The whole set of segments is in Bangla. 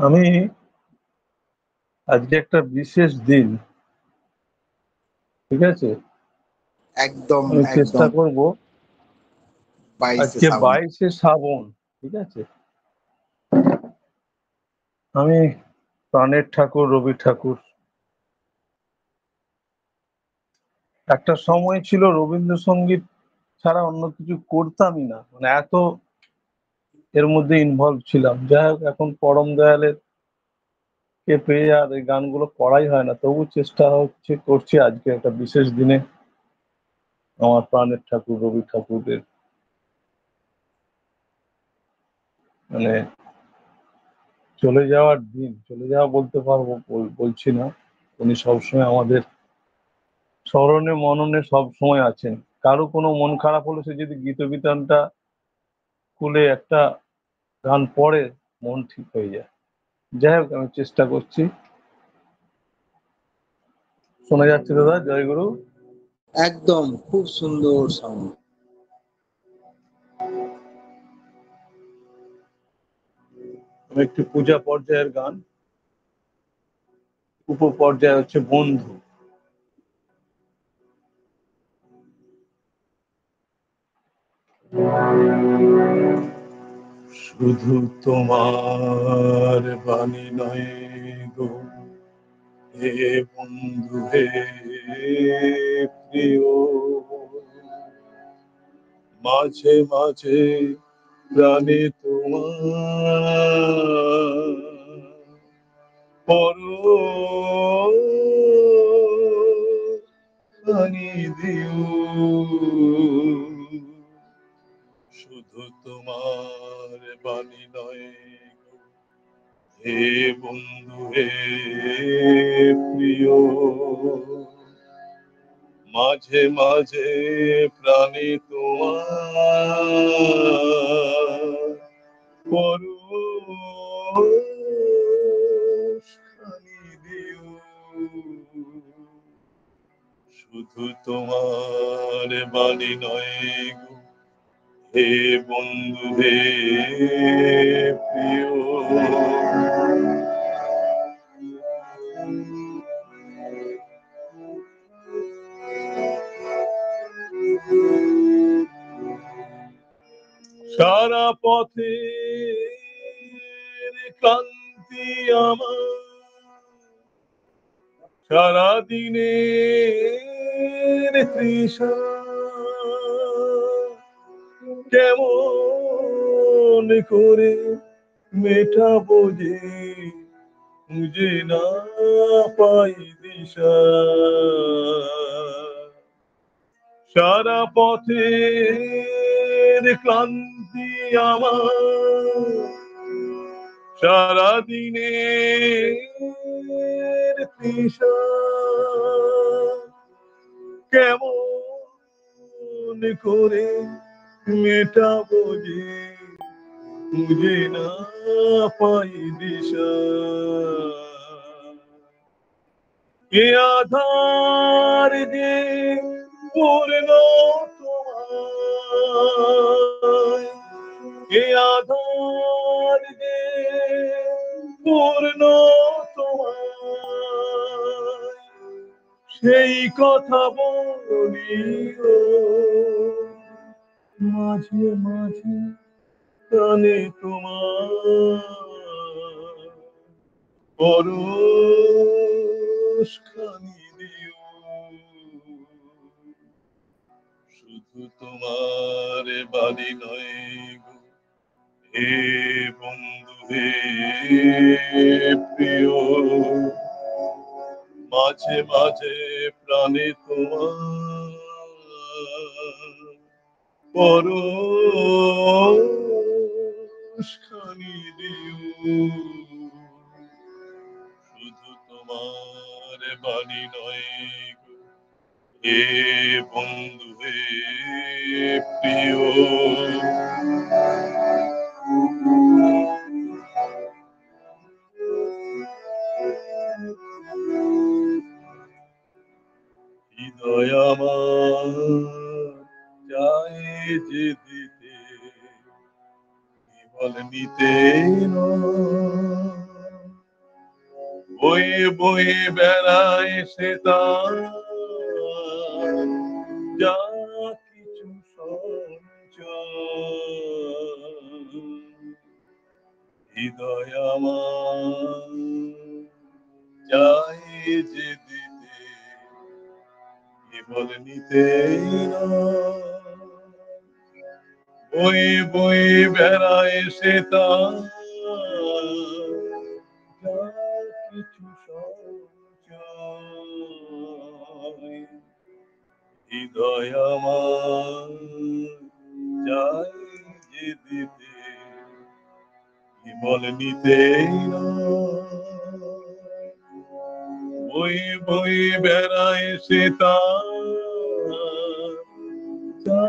আমি আজকে একটা বিশেষ দিন, ঠিক আছে? একদম আমি চেষ্টা একদম করব। 22 আজকে শ্রাবণ। 22শে শ্রাবণ, ঠিক আছে? আমি প্রাণের ঠাকুর রবি ঠাকুর, একটা সময় ছিল রবীন্দ্রসঙ্গীত ছাড়া অন্য কিছু করতামই না, মানে এত এর মধ্যে ইনভলভ ছিলাম। যাই হোক, এখন পরম দয়ালের কে পেয়ে আর এই গানগুলো করাই হয় না, তবু চেষ্টা করছি আজকে একটা বিশেষ দিনে আমার প্রাণের ঠাকুর রবি ঠাকুরের মানে চলে যাওয়ার দিন, চলে যাওয়া বলতে পারবো, বলছি না, উনি সবসময় আমাদের স্মরণে মননে সব সময় আছেন। কারো কোনো মন খারাপ হলে সে যদি গীতবিতানটা খুলে একটা গান পড়ে, মন ঠিক হয়ে যায়। যাই হোক, আমি চেষ্টা করছি। শোনা যাচ্ছে দাদা? জয়গুরু। একদম খুব সুন্দর সাউন্ড। আমি একটু পূজা পর্যায়ের গান, উপপর্যায় হচ্ছে বন্ধু। শুধু তোমার বাণী নয় গো হে বন্ধু হে প্রিয়, মাঝে মাঝে প্রাণে তোমার পরশানি দিও। শুধু তোমার বাণী নয় গো হে বন্ধু হে প্রিয়, মাঝে মাঝে প্রাণী তোমার পরশানি দিও। শুধু তোমার বাণী নয় গো হে বন্ধু হে প্রিয়। সারা পথের ক্লান্তি আমার, সারা দিনের তৃষা কেমন করে মেটাবো যে খুঁজে না পাই দিশা। সারা পথের ক্লান্তি আমার, সারা দিনের তৃষা কেমন করে মেটাবো যে খুঁজে না পাই দিশা। এ আধার যে পূর্ণ তোমায়, এ আধার যে পূর্ণ তোমায়, সেই কথা বলিও মাঝে মাঝে প্রাণে তোমার পরশখানি দিও। শুধু তোমার বাণী নয় গো হে বন্ধু হে প্রিয়, মাঝে মাঝে প্রাণে তোমার পরশখানি দিও। শুধু তোমার বাণী নয় গো হে বন্ধু হে প্রিয়। হৃদয় আমার চায় যে দিতে, কেবল নিতে নয়, বয়ে বয়ে বেড়ায় সে তার যা কিছু সঞ্চয়। হৃদয় আমার চাই যে দিতে কেবল নিতে নয়। বয়ে বয়ে বেড়ায় সে তার যা কিছু সঞ্চয়। হৃদয় আমার চাই যে দিতে কেবল নিতে নয়। বয়ে বয়ে বেড়ায় সে তার যা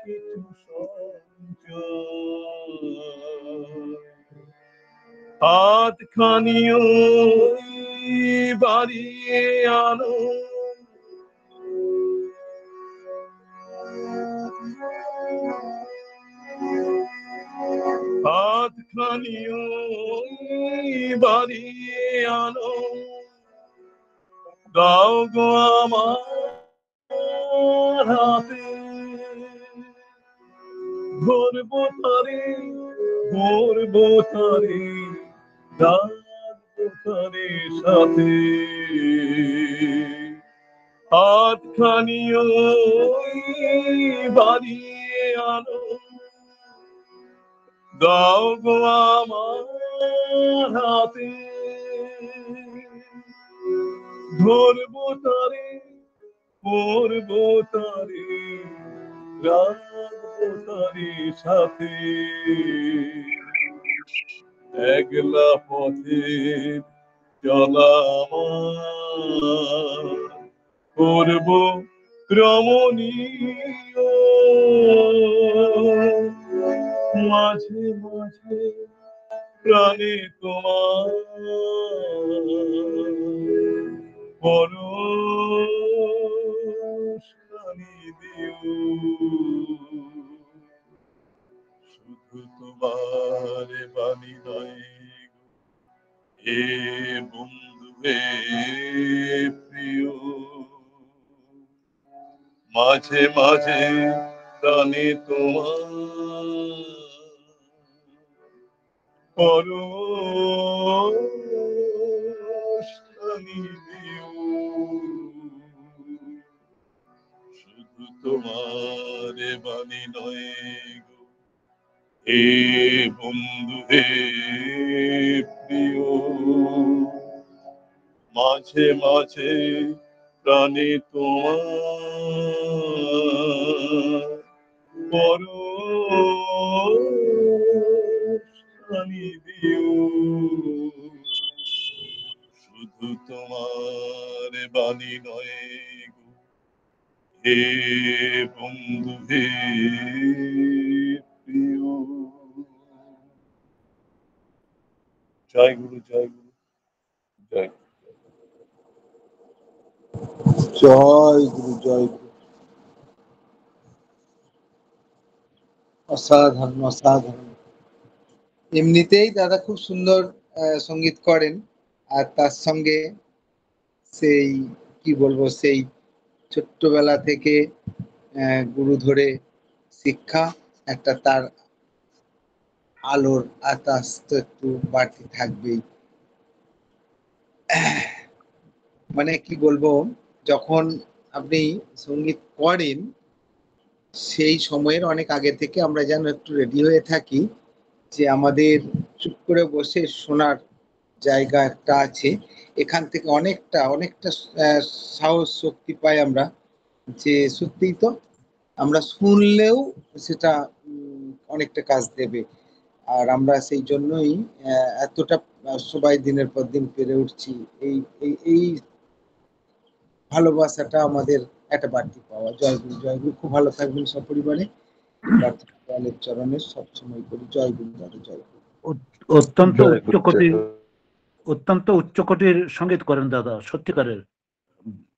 কিছু সঞ্চয়। হাতখানিও বাড়িয়ে আনো হাতখানিও বাড়িয়ে আনো দাও গো আমার হাতে ধরবো তারে ধরবো তারে রাখবো তারে সাথে। হাতখানিও বাড়িয়ে আনো দাও গো আমার হাতে ধরবো তারে পড়বো তারে রাখবো তারে সাথে। একলা পথে চলা আমার করবো রমণীয় মাঝে মাঝে প্রাণে তোমার পরশখানি দিও শুধু তোমার বাণী নয় হে বন্ধু হে প্রিয় মাঝে মাঝে প্রাণে তোমার পরশখানি দিও শুধু তোমার বাণী নয় গো হে বন্ধু হে প্রিয় মাঝে মাঝে প্রাণে তোমার পরশখানি দিও শুধু তোমার বাণী নয় গো হে বন্ধু হে প্রিয়। জয় গুরু জয় গুরু জয় গুরু। জয় গুরু জয় গুরু। অসাধারণ অসাধারণ। এমনিতেই দাদা খুব সুন্দর সঙ্গীত করেন, আর তার সঙ্গে সেই কি বলবো সেই ছোট্টবেলা থেকে গুরু ধরে শিক্ষা একটা তার আলোর আকাশ তো একটু বাড়তি থাকবেই। মানে কি বলবো, যখন আপনি সঙ্গীত করেন সেই সময়ের অনেক আগে থেকে আমরা যেন একটু রেডি হয়ে থাকি যে আমাদের চুপ করে বসে শোনার জায়গা একটা আছে, এখান থেকে অনেকটা অনেকটা সাহস শক্তি পাই আমরা যে সত্যিই তো আমরা শুনলেও সেটা অনেকটা কাজ দেবে। আর আমরা সেই জন্যই এতটা সবাই দিনের পর দিন পেরে উঠছি। এই এই এই ভালোবাসাটা আমাদের একটা বাড়তি পাওয়া। জয়গুরু জয়গুরু। খুব ভালো থাকবেন সপরিবারে। প্রার্থনা দয়ালের চরণে সবসময় করি। জয়গুরু দাদা জয়গুরু। অত্যন্ত জয় গুরু উচ্চকোটির অত্যন্ত উচ্চকোটির সঙ্গীত করেন দাদা, সত্যিকারের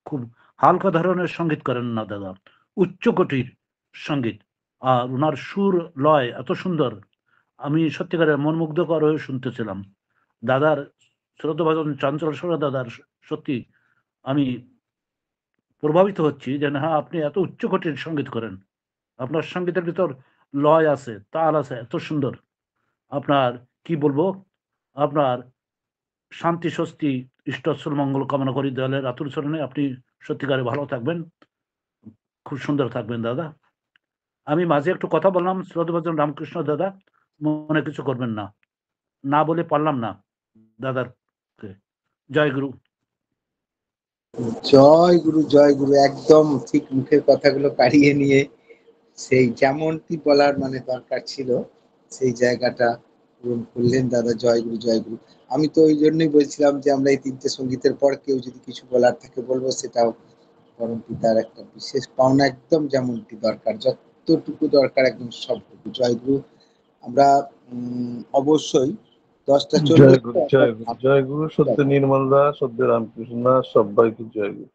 খুব হালকা ধরনের সঙ্গীত করেন না দাদা, উচ্চকোটির সঙ্গীত। আর ওনার সুর লয় এত সুন্দর, আমি সত্যিকারের মনমুগ্ধকর হয়ে শুনতেছিলাম। দাদার শ্রদ্ধাভাজন চঞ্চল সৌরা দাদার সত্যি আমি প্রভাবিত হচ্ছি যে না আপনি এত উচ্চকোটির সঙ্গীত করেন, আপনার সঙ্গীতের ভিতর লয় আছে, তাল আছে, এত সুন্দর। আপনার কি বলবো, আপনার শান্তি স্বস্তি ইষ্টচ্ছল মঙ্গল কামনা করি দয়ালের আতুর চরণে। আপনি সত্যিকারে ভালো থাকবেন, খুব সুন্দর থাকবেন দাদা। আমি মাঝে একটু কথা বললাম, শ্রদ্ধাভাজন রামকৃষ্ণ দাদা মনে কিছু করবেন না, না বলে পারলাম না দাদার। জয় গুরু। জয় গুরু, একদম ঠিক মুখের কথাগুলো কাড়িয়ে নিয়ে সেই যেমনটি বলার মানে দরকার ছিল সেই জায়গাটা পূরণ করলেন দাদা। জয় গুরু, জয় গুরু। আমি তো ওই জন্যই বলছিলাম যে আমরা এই তিনটে সঙ্গীতের পর কেউ যদি কিছু বলার থাকে বলবো, সেটাও পরম পিতার একটা বিশেষ পাওনা, একদম যেমনটি দরকার, যতটুকু দরকার একদম সবটুকু। জয় গুরু। আমরা অবশ্যই 10টা 40 জয় গুরু, জয় গুরু, জয় গুরু। সত্য নির্মল দাস, সত্য রামকৃষ্ণ দাস, সবাইকে জয় গুরু।